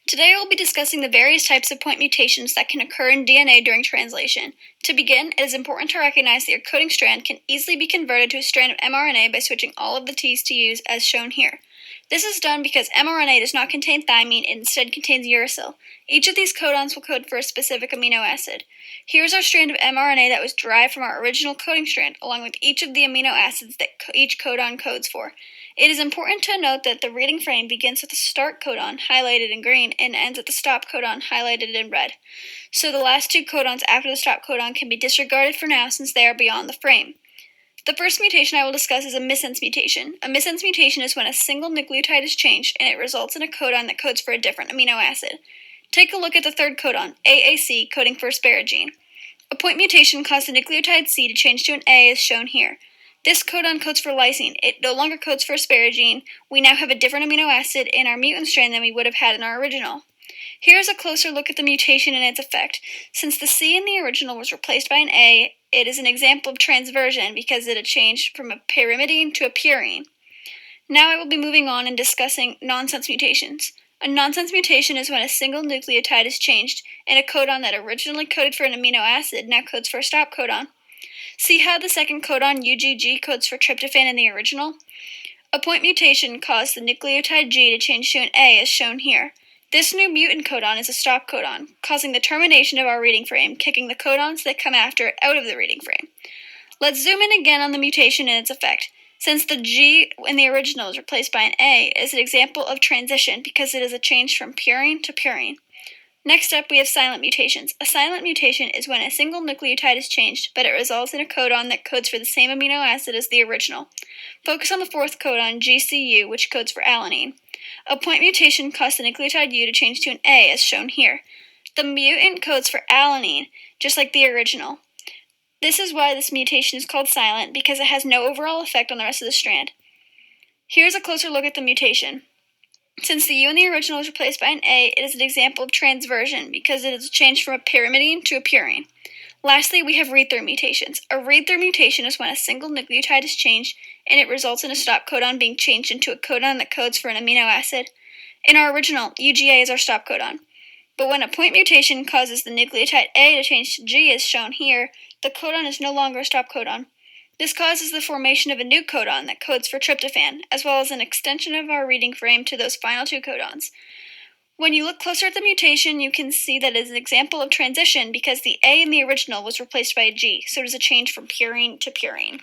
Today I will be discussing the various types of point mutations that can occur in DNA during translation. To begin, it is important to recognize that your coding strand can easily be converted to a strand of mRNA by switching all of the T's to U's as shown here. This is done because mRNA does not contain thymine, it instead contains uracil. Each of these codons will code for a specific amino acid. Here's our strand of mRNA that was derived from our original coding strand, along with each of the amino acids that each codon codes for. It is important to note that the reading frame begins with the start codon, highlighted in green, and ends at the stop codon, highlighted in red. So the last two codons after the stop codon can be disregarded for now since they are beyond the frame. The first mutation I will discuss is a missense mutation. A missense mutation is when a single nucleotide is changed and it results in a codon that codes for a different amino acid. Take a look at the third codon, AAC, coding for asparagine. A point mutation caused the nucleotide C to change to an A as shown here. This codon codes for lysine. It no longer codes for asparagine. We now have a different amino acid in our mutant strand than we would have had in our original. Here is a closer look at the mutation and its effect. Since the C in the original was replaced by an A, it is an example of transversion because it had changed from a pyrimidine to a purine. Now I will be moving on and discussing nonsense mutations. A nonsense mutation is when a single nucleotide is changed, and a codon that originally coded for an amino acid now codes for a stop codon. See how the second codon, UGG, codes for tryptophan in the original? A point mutation caused the nucleotide G to change to an A as shown here. This new mutant codon is a stop codon, causing the termination of our reading frame, kicking the codons that come after it out of the reading frame. Let's zoom in again on the mutation and its effect. Since the G in the original is replaced by an A, it is an example of transition because it is a change from purine to purine. Next up, we have silent mutations. A silent mutation is when a single nucleotide is changed, but it results in a codon that codes for the same amino acid as the original. Focus on the fourth codon, GCU, which codes for alanine. A point mutation caused the nucleotide U to change to an A, as shown here. The mutant codes for alanine, just like the original. This is why this mutation is called silent, because it has no overall effect on the rest of the strand. Here's a closer look at the mutation. Since the U in the original is replaced by an A, it is an example of transversion because it is a change from a pyrimidine to a purine. Lastly, we have readthrough mutations. A readthrough mutation is when a single nucleotide is changed and it results in a stop codon being changed into a codon that codes for an amino acid. In our original, UGA is our stop codon. But when a point mutation causes the nucleotide A to change to G as shown here, the codon is no longer a stop codon. This causes the formation of a new codon that codes for tryptophan, as well as an extension of our reading frame to those final two codons. When you look closer at the mutation, you can see that it is an example of transition because the A in the original was replaced by a G, so it is a change from purine to purine.